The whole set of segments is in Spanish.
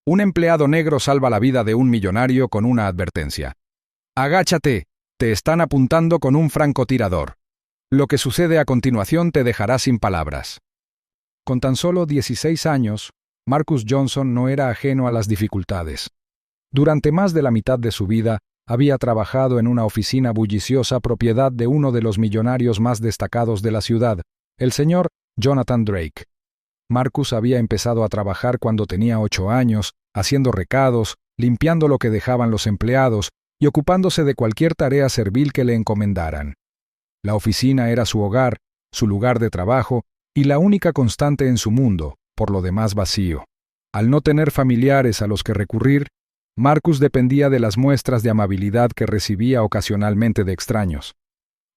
Un empleado negro salva la vida de un millonario con una advertencia. Agáchate, te están apuntando con un francotirador. Lo que sucede a continuación te dejará sin palabras. Con tan solo 16 años, Marcus Johnson no era ajeno a las dificultades. Durante más de la mitad de su vida, había trabajado en una oficina bulliciosa propiedad de uno de los millonarios más destacados de la ciudad, el señor Jonathan Drake. Marcus había empezado a trabajar cuando tenía 8 años, haciendo recados, limpiando lo que dejaban los empleados y ocupándose de cualquier tarea servil que le encomendaran. La oficina era su hogar, su lugar de trabajo y la única constante en su mundo, por lo demás vacío. Al no tener familiares a los que recurrir, Marcus dependía de las muestras de amabilidad que recibía ocasionalmente de extraños.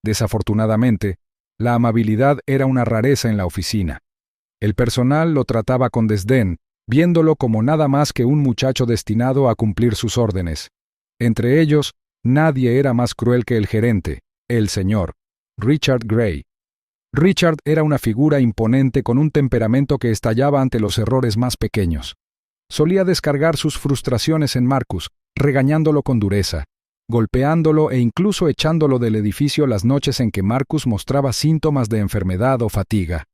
Desafortunadamente, la amabilidad era una rareza en la oficina. El personal lo trataba con desdén, viéndolo como nada más que un muchacho destinado a cumplir sus órdenes. Entre ellos, nadie era más cruel que el gerente, el señor Richard Gray. Richard era una figura imponente con un temperamento que estallaba ante los errores más pequeños. Solía descargar sus frustraciones en Marcus, regañándolo con dureza, golpeándolo e incluso echándolo del edificio las noches en que Marcus mostraba síntomas de enfermedad o fatiga.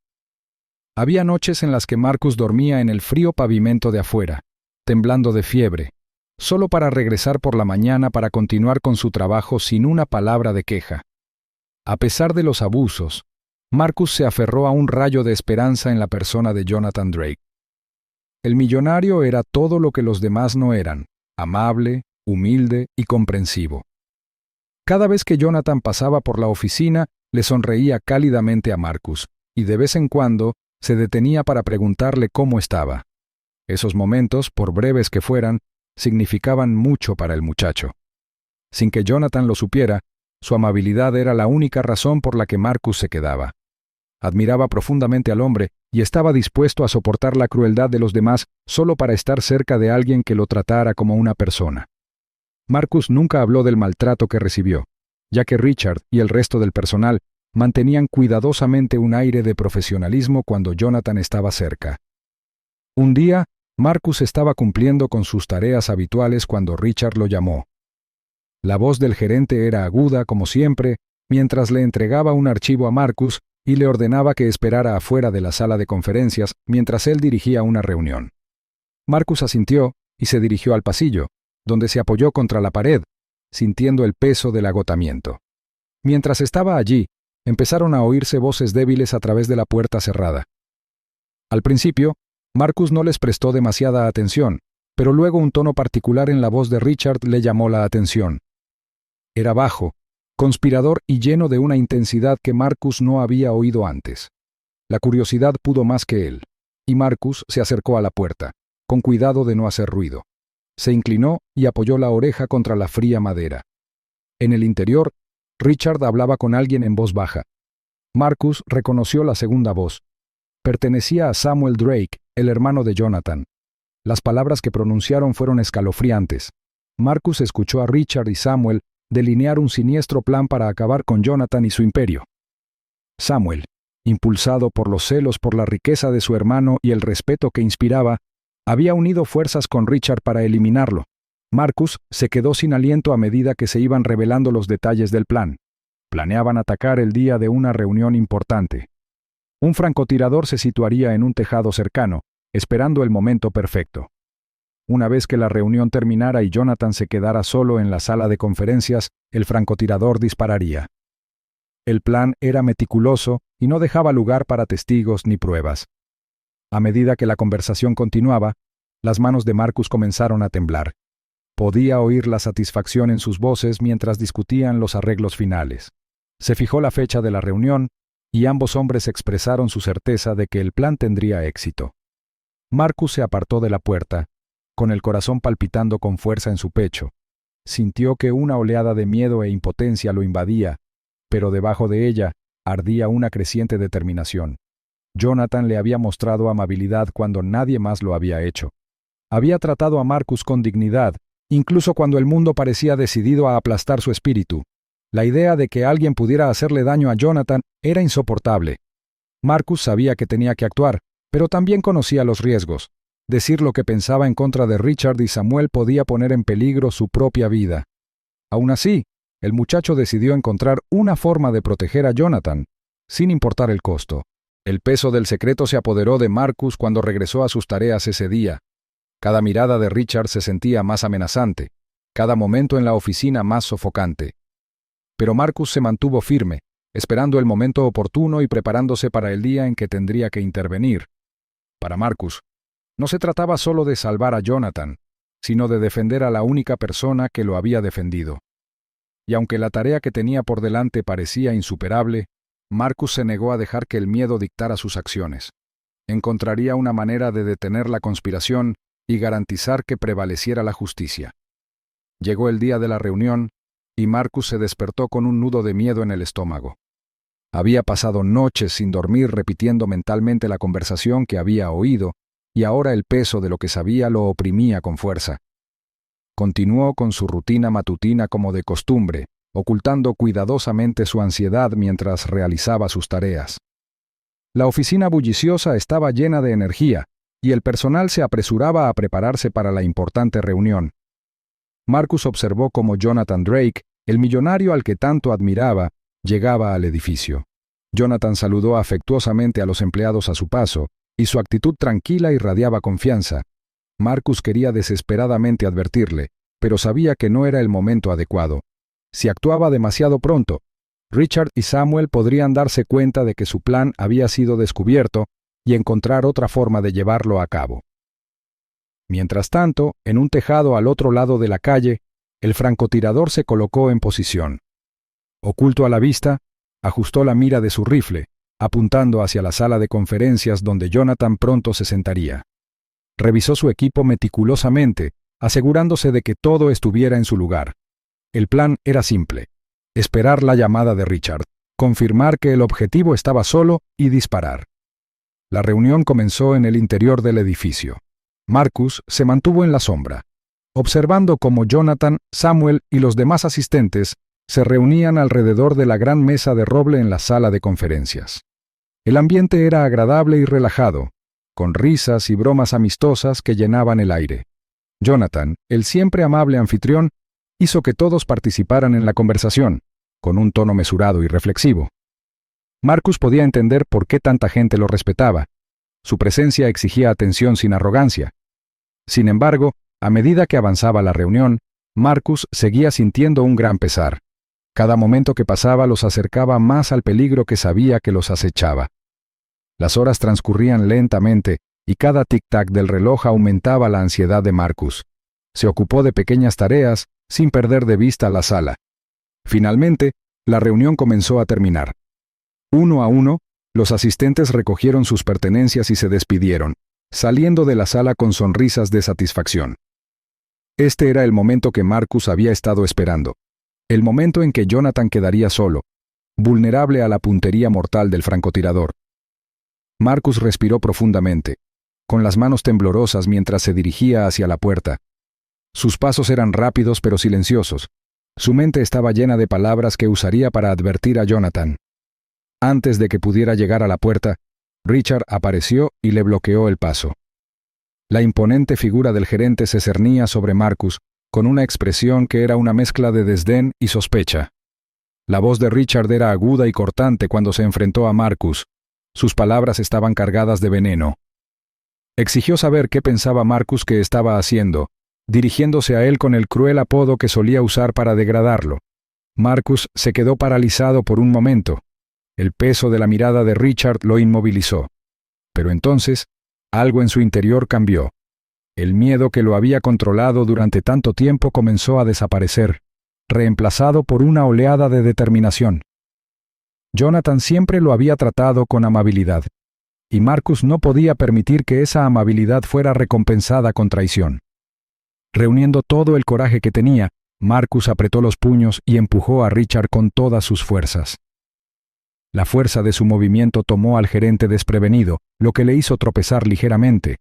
Había noches en las que Marcus dormía en el frío pavimento de afuera, temblando de fiebre, solo para regresar por la mañana para continuar con su trabajo sin una palabra de queja. A pesar de los abusos, Marcus se aferró a un rayo de esperanza en la persona de Jonathan Drake. El millonario era todo lo que los demás no eran, amable, humilde y comprensivo. Cada vez que Jonathan pasaba por la oficina, le sonreía cálidamente a Marcus, y de vez en cuando se detenía para preguntarle cómo estaba. Esos momentos, por breves que fueran, significaban mucho para el muchacho. Sin que Jonathan lo supiera, su amabilidad era la única razón por la que Marcus se quedaba. Admiraba profundamente al hombre y estaba dispuesto a soportar la crueldad de los demás solo para estar cerca de alguien que lo tratara como una persona. Marcus nunca habló del maltrato que recibió, ya que Richard y el resto del personal mantenían cuidadosamente un aire de profesionalismo cuando Jonathan estaba cerca. Un día, Marcus estaba cumpliendo con sus tareas habituales cuando Richard lo llamó. La voz del gerente era aguda, como siempre, mientras le entregaba un archivo a Marcus y le ordenaba que esperara afuera de la sala de conferencias mientras él dirigía una reunión. Marcus asintió y se dirigió al pasillo, donde se apoyó contra la pared, sintiendo el peso del agotamiento. Mientras estaba allí, empezaron a oírse voces débiles a través de la puerta cerrada. Al principio, Marcus no les prestó demasiada atención, pero luego un tono particular en la voz de Richard le llamó la atención. Era bajo, conspirador y lleno de una intensidad que Marcus no había oído antes. La curiosidad pudo más que él, y Marcus se acercó a la puerta, con cuidado de no hacer ruido. Se inclinó y apoyó la oreja contra la fría madera. En el interior, Richard hablaba con alguien en voz baja. Marcus reconoció la segunda voz. Pertenecía a Samuel Drake, el hermano de Jonathan. Las palabras que pronunciaron fueron escalofriantes. Marcus escuchó a Richard y Samuel delinear un siniestro plan para acabar con Jonathan y su imperio. Samuel, impulsado por los celos por la riqueza de su hermano y el respeto que inspiraba, había unido fuerzas con Richard para eliminarlo. Marcus se quedó sin aliento a medida que se iban revelando los detalles del plan. Planeaban atacar el día de una reunión importante. Un francotirador se situaría en un tejado cercano, esperando el momento perfecto. Una vez que la reunión terminara y Jonathan se quedara solo en la sala de conferencias, el francotirador dispararía. El plan era meticuloso y no dejaba lugar para testigos ni pruebas. A medida que la conversación continuaba, las manos de Marcus comenzaron a temblar. Podía oír la satisfacción en sus voces mientras discutían los arreglos finales. Se fijó la fecha de la reunión y ambos hombres expresaron su certeza de que el plan tendría éxito. Marcus se apartó de la puerta, con el corazón palpitando con fuerza en su pecho. Sintió que una oleada de miedo e impotencia lo invadía, pero debajo de ella ardía una creciente determinación. Jonathan le había mostrado amabilidad cuando nadie más lo había hecho. Había tratado a Marcus con dignidad, incluso cuando el mundo parecía decidido a aplastar su espíritu. La idea de que alguien pudiera hacerle daño a Jonathan era insoportable. Marcus sabía que tenía que actuar, pero también conocía los riesgos. Decir lo que pensaba en contra de Richard y Samuel podía poner en peligro su propia vida. Aún así, el muchacho decidió encontrar una forma de proteger a Jonathan, sin importar el costo. El peso del secreto se apoderó de Marcus cuando regresó a sus tareas ese día. Cada mirada de Richard se sentía más amenazante, cada momento en la oficina más sofocante. Pero Marcus se mantuvo firme, esperando el momento oportuno y preparándose para el día en que tendría que intervenir. Para Marcus, no se trataba solo de salvar a Jonathan, sino de defender a la única persona que lo había defendido. Y aunque la tarea que tenía por delante parecía insuperable, Marcus se negó a dejar que el miedo dictara sus acciones. Encontraría una manera de detener la conspiración y garantizar que prevaleciera la justicia. Llegó el día de la reunión, y Marcus se despertó con un nudo de miedo en el estómago. Había pasado noches sin dormir repitiendo mentalmente la conversación que había oído, y ahora el peso de lo que sabía lo oprimía con fuerza. Continuó con su rutina matutina como de costumbre, ocultando cuidadosamente su ansiedad mientras realizaba sus tareas. La oficina bulliciosa estaba llena de energía, y el personal se apresuraba a prepararse para la importante reunión. Marcus observó cómo Jonathan Drake, el millonario al que tanto admiraba, llegaba al edificio. Jonathan saludó afectuosamente a los empleados a su paso, y su actitud tranquila irradiaba confianza. Marcus quería desesperadamente advertirle, pero sabía que no era el momento adecuado. Si actuaba demasiado pronto, Richard y Samuel podrían darse cuenta de que su plan había sido descubierto y encontrar otra forma de llevarlo a cabo. Mientras tanto, en un tejado al otro lado de la calle, el francotirador se colocó en posición. Oculto a la vista, ajustó la mira de su rifle, apuntando hacia la sala de conferencias donde Jonathan pronto se sentaría. Revisó su equipo meticulosamente, asegurándose de que todo estuviera en su lugar. El plan era simple: esperar la llamada de Richard, confirmar que el objetivo estaba solo y disparar. La reunión comenzó en el interior del edificio. Marcus se mantuvo en la sombra, observando cómo Jonathan, Samuel y los demás asistentes se reunían alrededor de la gran mesa de roble en la sala de conferencias. El ambiente era agradable y relajado, con risas y bromas amistosas que llenaban el aire. Jonathan, el siempre amable anfitrión, hizo que todos participaran en la conversación, con un tono mesurado y reflexivo. Marcus podía entender por qué tanta gente lo respetaba. Su presencia exigía atención sin arrogancia. Sin embargo, a medida que avanzaba la reunión, Marcus seguía sintiendo un gran pesar. Cada momento que pasaba los acercaba más al peligro que sabía que los acechaba. Las horas transcurrían lentamente, y cada tic-tac del reloj aumentaba la ansiedad de Marcus. Se ocupó de pequeñas tareas, sin perder de vista la sala. Finalmente, la reunión comenzó a terminar. Uno a uno, los asistentes recogieron sus pertenencias y se despidieron, saliendo de la sala con sonrisas de satisfacción. Este era el momento que Marcus había estado esperando. El momento en que Jonathan quedaría solo, vulnerable a la puntería mortal del francotirador. Marcus respiró profundamente, con las manos temblorosas mientras se dirigía hacia la puerta. Sus pasos eran rápidos pero silenciosos. Su mente estaba llena de palabras que usaría para advertir a Jonathan. Antes de que pudiera llegar a la puerta, Richard apareció y le bloqueó el paso. La imponente figura del gerente se cernía sobre Marcus, con una expresión que era una mezcla de desdén y sospecha. La voz de Richard era aguda y cortante cuando se enfrentó a Marcus. Sus palabras estaban cargadas de veneno. Exigió saber qué pensaba Marcus que estaba haciendo, dirigiéndose a él con el cruel apodo que solía usar para degradarlo. Marcus se quedó paralizado por un momento. El peso de la mirada de Richard lo inmovilizó. Pero entonces, algo en su interior cambió. El miedo que lo había controlado durante tanto tiempo comenzó a desaparecer, reemplazado por una oleada de determinación. Jonathan siempre lo había tratado con amabilidad, y Marcus no podía permitir que esa amabilidad fuera recompensada con traición. Reuniendo todo el coraje que tenía, Marcus apretó los puños y empujó a Richard con todas sus fuerzas. La fuerza de su movimiento tomó al gerente desprevenido, lo que le hizo tropezar ligeramente.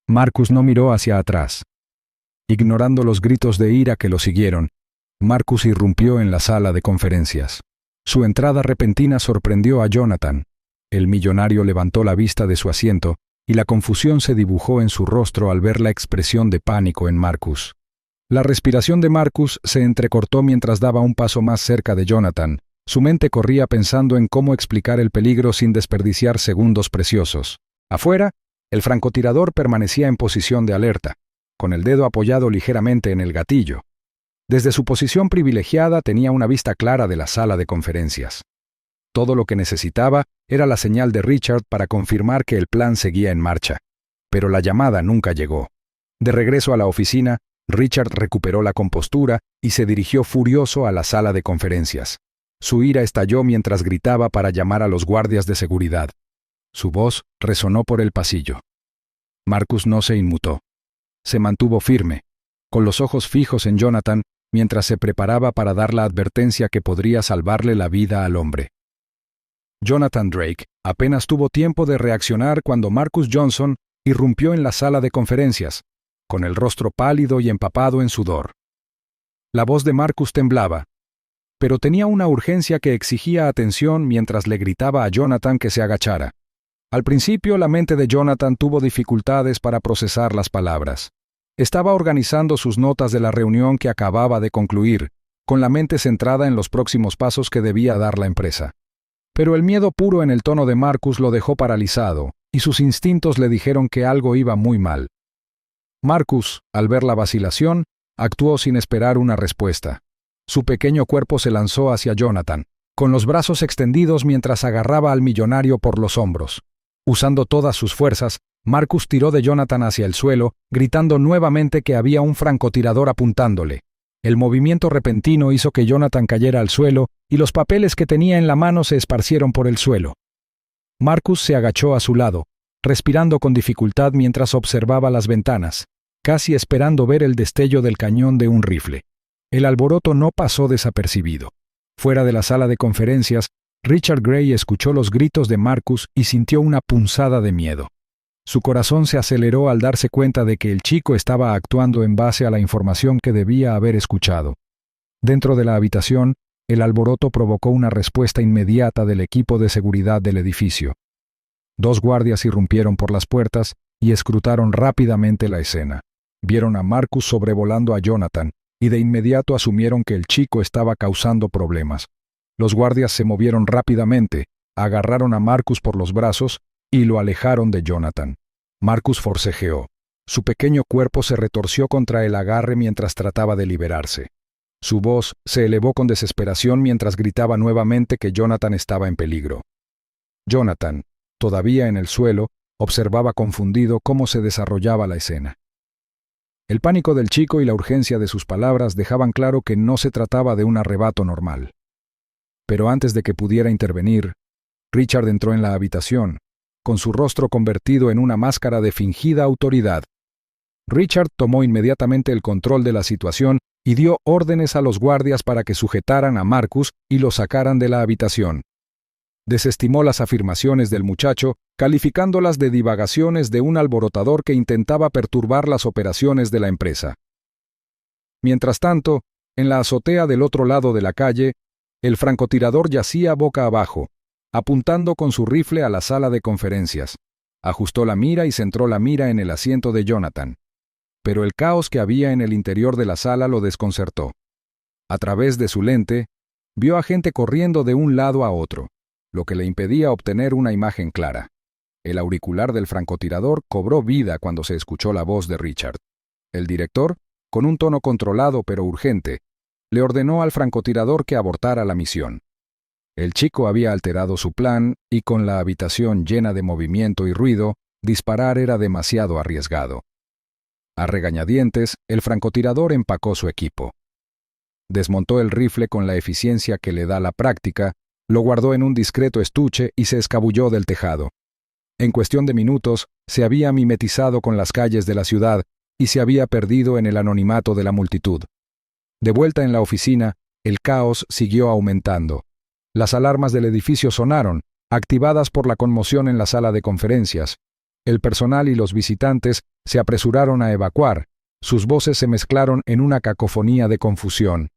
Marcus no miró hacia atrás. Ignorando los gritos de ira que lo siguieron, Marcus irrumpió en la sala de conferencias. Su entrada repentina sorprendió a Jonathan. El millonario levantó la vista de su asiento y la confusión se dibujó en su rostro al ver la expresión de pánico en Marcus. La respiración de Marcus se entrecortó mientras daba un paso más cerca de Jonathan. Su mente corría pensando en cómo explicar el peligro sin desperdiciar segundos preciosos. Afuera, el francotirador permanecía en posición de alerta, con el dedo apoyado ligeramente en el gatillo. Desde su posición privilegiada tenía una vista clara de la sala de conferencias. Todo lo que necesitaba era la señal de Richard para confirmar que el plan seguía en marcha. Pero la llamada nunca llegó. De regreso a la oficina, Richard recuperó la compostura y se dirigió furioso a la sala de conferencias. Su ira estalló mientras gritaba para llamar a los guardias de seguridad. Su voz resonó por el pasillo. Marcus no se inmutó. Se mantuvo firme, con los ojos fijos en Jonathan, mientras se preparaba para dar la advertencia que podría salvarle la vida al hombre. Jonathan Drake apenas tuvo tiempo de reaccionar cuando Marcus Johnson irrumpió en la sala de conferencias, con el rostro pálido y empapado en sudor. La voz de Marcus temblaba, pero tenía una urgencia que exigía atención mientras le gritaba a Jonathan que se agachara. Al principio, la mente de Jonathan tuvo dificultades para procesar las palabras. Estaba organizando sus notas de la reunión que acababa de concluir, con la mente centrada en los próximos pasos que debía dar la empresa. Pero el miedo puro en el tono de Marcus lo dejó paralizado, y sus instintos le dijeron que algo iba muy mal. Marcus, al ver la vacilación, actuó sin esperar una respuesta. Su pequeño cuerpo se lanzó hacia Jonathan, con los brazos extendidos mientras agarraba al millonario por los hombros. Usando todas sus fuerzas, Marcus tiró de Jonathan hacia el suelo, gritando nuevamente que había un francotirador apuntándole. El movimiento repentino hizo que Jonathan cayera al suelo y los papeles que tenía en la mano se esparcieron por el suelo. Marcus se agachó a su lado, respirando con dificultad mientras observaba las ventanas, casi esperando ver el destello del cañón de un rifle. El alboroto no pasó desapercibido. Fuera de la sala de conferencias, Richard Gray escuchó los gritos de Marcus y sintió una punzada de miedo. Su corazón se aceleró al darse cuenta de que el chico estaba actuando en base a la información que debía haber escuchado. Dentro de la habitación, el alboroto provocó una respuesta inmediata del equipo de seguridad del edificio. 2 guardias irrumpieron por las puertas y escrutaron rápidamente la escena. Vieron a Marcus sobrevolando a Jonathan y de inmediato asumieron que el chico estaba causando problemas. Los guardias se movieron rápidamente, agarraron a Marcus por los brazos y lo alejaron de Jonathan. Marcus forcejeó. Su pequeño cuerpo se retorció contra el agarre mientras trataba de liberarse. Su voz se elevó con desesperación mientras gritaba nuevamente que Jonathan estaba en peligro. Jonathan, todavía en el suelo, observaba confundido cómo se desarrollaba la escena. El pánico del chico y la urgencia de sus palabras dejaban claro que no se trataba de un arrebato normal. Pero antes de que pudiera intervenir, Richard entró en la habitación, con su rostro convertido en una máscara de fingida autoridad. Richard tomó inmediatamente el control de la situación y dio órdenes a los guardias para que sujetaran a Marcus y lo sacaran de la habitación. Desestimó las afirmaciones del muchacho, calificándolas de divagaciones de un alborotador que intentaba perturbar las operaciones de la empresa. Mientras tanto, en la azotea del otro lado de la calle, el francotirador yacía boca abajo, apuntando con su rifle a la sala de conferencias. Ajustó la mira y centró la mira en el asiento de Jonathan. Pero el caos que había en el interior de la sala lo desconcertó. A través de su lente, vio a gente corriendo de un lado a otro, lo que le impedía obtener una imagen clara. El auricular del francotirador cobró vida cuando se escuchó la voz de Richard. El director, con un tono controlado pero urgente, le ordenó al francotirador que abortara la misión. El chico había alterado su plan y con la habitación llena de movimiento y ruido, disparar era demasiado arriesgado. A regañadientes, el francotirador empacó su equipo. Desmontó el rifle con la eficiencia que le da la práctica, lo guardó en un discreto estuche y se escabulló del tejado. En cuestión de minutos, se había mimetizado con las calles de la ciudad y se había perdido en el anonimato de la multitud. De vuelta en la oficina, el caos siguió aumentando. Las alarmas del edificio sonaron, activadas por la conmoción en la sala de conferencias. El personal y los visitantes se apresuraron a evacuar. Sus voces se mezclaron en una cacofonía de confusión.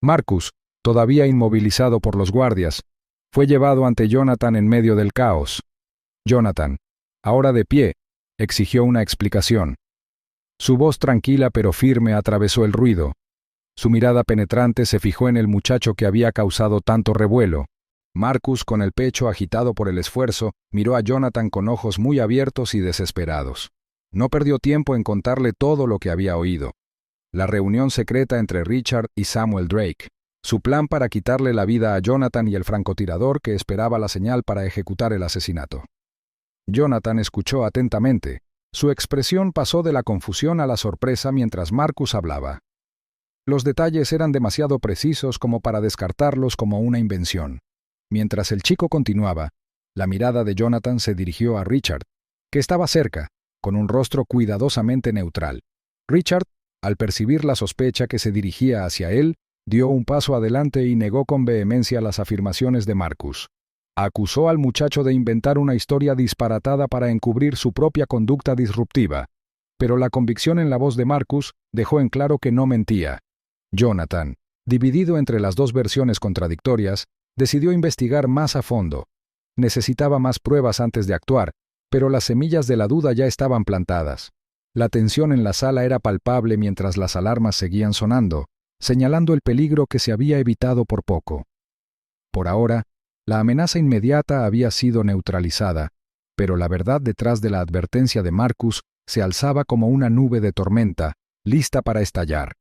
Marcus, todavía inmovilizado por los guardias, fue llevado ante Jonathan en medio del caos. Jonathan, ahora de pie, exigió una explicación. Su voz tranquila pero firme atravesó el ruido. Su mirada penetrante se fijó en el muchacho que había causado tanto revuelo. Marcus, con el pecho agitado por el esfuerzo, miró a Jonathan con ojos muy abiertos y desesperados. No perdió tiempo en contarle todo lo que había oído. La reunión secreta entre Richard y Samuel Drake. Su plan para quitarle la vida a Jonathan y el francotirador que esperaba la señal para ejecutar el asesinato. Jonathan escuchó atentamente. Su expresión pasó de la confusión a la sorpresa mientras Marcus hablaba. Los detalles eran demasiado precisos como para descartarlos como una invención. Mientras el chico continuaba, la mirada de Jonathan se dirigió a Richard, que estaba cerca, con un rostro cuidadosamente neutral. Richard, al percibir la sospecha que se dirigía hacia él, dio un paso adelante y negó con vehemencia las afirmaciones de Marcus. Acusó al muchacho de inventar una historia disparatada para encubrir su propia conducta disruptiva, pero la convicción en la voz de Marcus dejó en claro que no mentía. Jonathan, dividido entre las dos versiones contradictorias, decidió investigar más a fondo. Necesitaba más pruebas antes de actuar, pero las semillas de la duda ya estaban plantadas. La tensión en la sala era palpable mientras las alarmas seguían sonando, señalando el peligro que se había evitado por poco. Por ahora, la amenaza inmediata había sido neutralizada, pero la verdad detrás de la advertencia de Marcus se alzaba como una nube de tormenta, lista para estallar.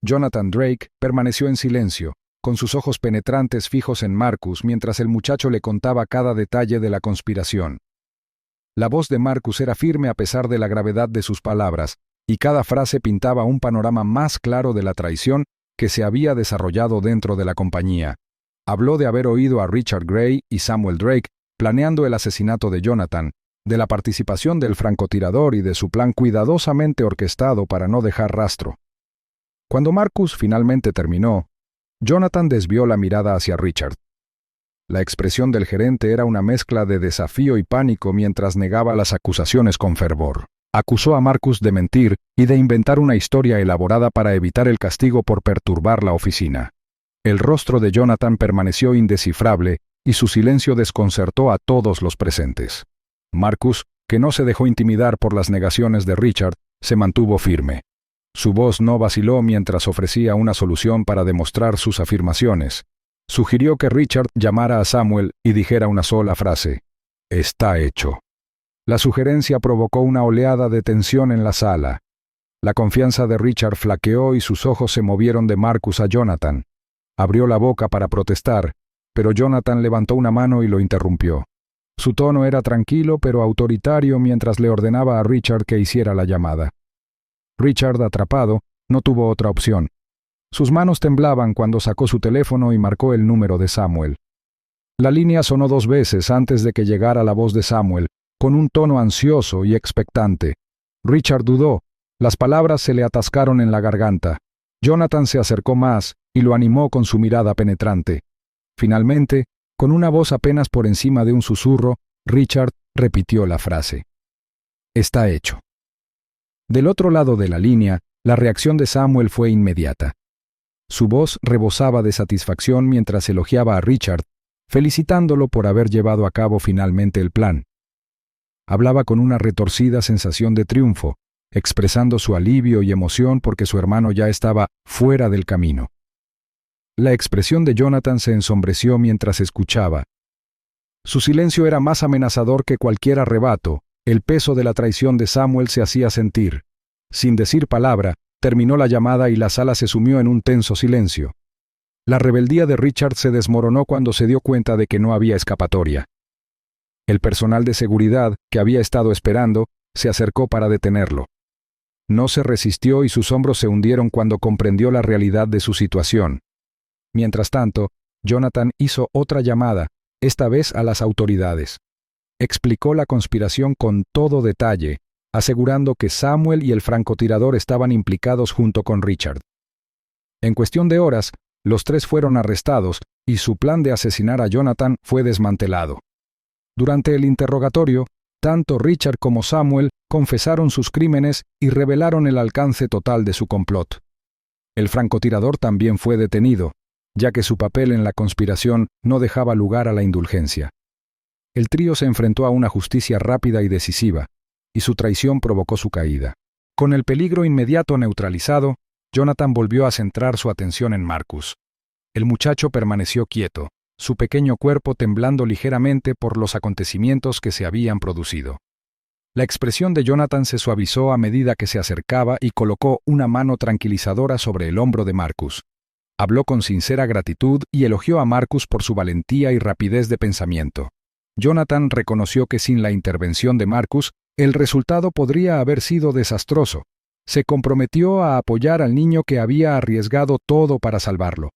Jonathan Drake permaneció en silencio, con sus ojos penetrantes fijos en Marcus mientras el muchacho le contaba cada detalle de la conspiración. La voz de Marcus era firme a pesar de la gravedad de sus palabras, y cada frase pintaba un panorama más claro de la traición que se había desarrollado dentro de la compañía. Habló de haber oído a Richard Gray y Samuel Drake planeando el asesinato de Jonathan, de la participación del francotirador y de su plan cuidadosamente orquestado para no dejar rastro. Cuando Marcus finalmente terminó, Jonathan desvió la mirada hacia Richard. La expresión del gerente era una mezcla de desafío y pánico mientras negaba las acusaciones con fervor. Acusó a Marcus de mentir y de inventar una historia elaborada para evitar el castigo por perturbar la oficina. El rostro de Jonathan permaneció indescifrable y su silencio desconcertó a todos los presentes. Marcus, que no se dejó intimidar por las negaciones de Richard, se mantuvo firme. Su voz no vaciló mientras ofrecía una solución para demostrar sus afirmaciones. Sugirió que Richard llamara a Samuel y dijera una sola frase: «Está hecho». La sugerencia provocó una oleada de tensión en la sala. La confianza de Richard flaqueó y sus ojos se movieron de Marcus a Jonathan. Abrió la boca para protestar, pero Jonathan levantó una mano y lo interrumpió. Su tono era tranquilo pero autoritario mientras le ordenaba a Richard que hiciera la llamada. Richard, atrapado, no tuvo otra opción. Sus manos temblaban cuando sacó su teléfono y marcó el número de Samuel. La línea sonó 2 veces antes de que llegara la voz de Samuel, con un tono ansioso y expectante. Richard dudó. Las palabras se le atascaron en la garganta. Jonathan se acercó más y lo animó con su mirada penetrante. Finalmente, con una voz apenas por encima de un susurro, Richard repitió la frase: «Está hecho». Del otro lado de la línea, la reacción de Samuel fue inmediata. Su voz rebosaba de satisfacción mientras elogiaba a Richard, felicitándolo por haber llevado a cabo finalmente el plan. Hablaba con una retorcida sensación de triunfo, expresando su alivio y emoción porque su hermano ya estaba fuera del camino. La expresión de Jonathan se ensombreció mientras escuchaba. Su silencio era más amenazador que cualquier arrebato. El peso de la traición de Samuel se hacía sentir. Sin decir palabra, terminó la llamada y la sala se sumió en un tenso silencio. La rebeldía de Richard se desmoronó cuando se dio cuenta de que no había escapatoria. El personal de seguridad, que había estado esperando, se acercó para detenerlo. No se resistió y sus hombros se hundieron cuando comprendió la realidad de su situación. Mientras tanto, Jonathan hizo otra llamada, esta vez a las autoridades. Explicó la conspiración con todo detalle, asegurando que Samuel y el francotirador estaban implicados junto con Richard. En cuestión de horas, los 3 fueron arrestados y su plan de asesinar a Jonathan fue desmantelado. Durante el interrogatorio, tanto Richard como Samuel confesaron sus crímenes y revelaron el alcance total de su complot. El francotirador también fue detenido, ya que su papel en la conspiración no dejaba lugar a la indulgencia. El trío se enfrentó a una justicia rápida y decisiva. y su traición provocó su caída. Con el peligro inmediato neutralizado, Jonathan volvió a centrar su atención en Marcus. El muchacho permaneció quieto, su pequeño cuerpo temblando ligeramente por los acontecimientos que se habían producido. La expresión de Jonathan se suavizó a medida que se acercaba y colocó una mano tranquilizadora sobre el hombro de Marcus. Habló con sincera gratitud y elogió a Marcus por su valentía y rapidez de pensamiento. Jonathan reconoció que sin la intervención de Marcus, el resultado podría haber sido desastroso. Se comprometió a apoyar al niño que había arriesgado todo para salvarlo.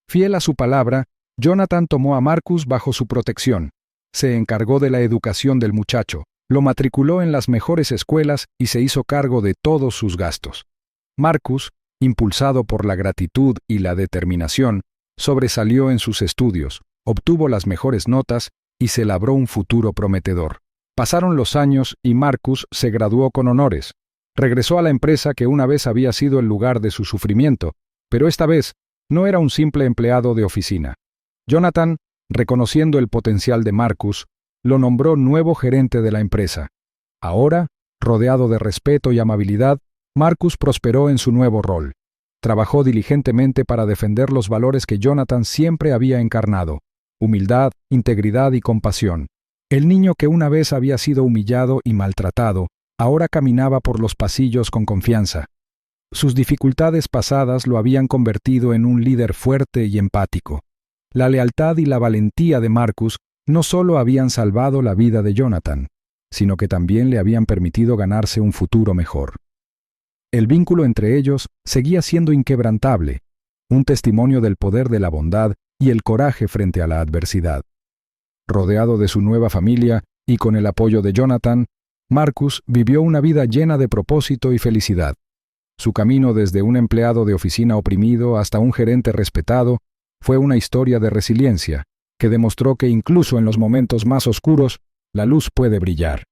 Fiel a su palabra, Jonathan tomó a Marcus bajo su protección. Se encargó de la educación del muchacho, lo matriculó en las mejores escuelas y se hizo cargo de todos sus gastos. Marcus, impulsado por la gratitud y la determinación, sobresalió en sus estudios, obtuvo las mejores notas y se labró un futuro prometedor. Pasaron los años y Marcus se graduó con honores. Regresó a la empresa que una vez había sido el lugar de su sufrimiento, pero esta vez no era un simple empleado de oficina. Jonathan, reconociendo el potencial de Marcus, lo nombró nuevo gerente de la empresa. Ahora, rodeado de respeto y amabilidad, Marcus prosperó en su nuevo rol. Trabajó diligentemente para defender los valores que Jonathan siempre había encarnado: humildad, integridad y compasión. El niño que una vez había sido humillado y maltratado, ahora caminaba por los pasillos con confianza. Sus dificultades pasadas lo habían convertido en un líder fuerte y empático. La lealtad y la valentía de Marcus no solo habían salvado la vida de Jonathan, sino que también le habían permitido ganarse un futuro mejor. El vínculo entre ellos seguía siendo inquebrantable, un testimonio del poder de la bondad y el coraje frente a la adversidad. Rodeado de su nueva familia y con el apoyo de Jonathan, Marcus vivió una vida llena de propósito y felicidad. Su camino desde un empleado de oficina oprimido hasta un gerente respetado fue una historia de resiliencia que demostró que incluso en los momentos más oscuros, la luz puede brillar.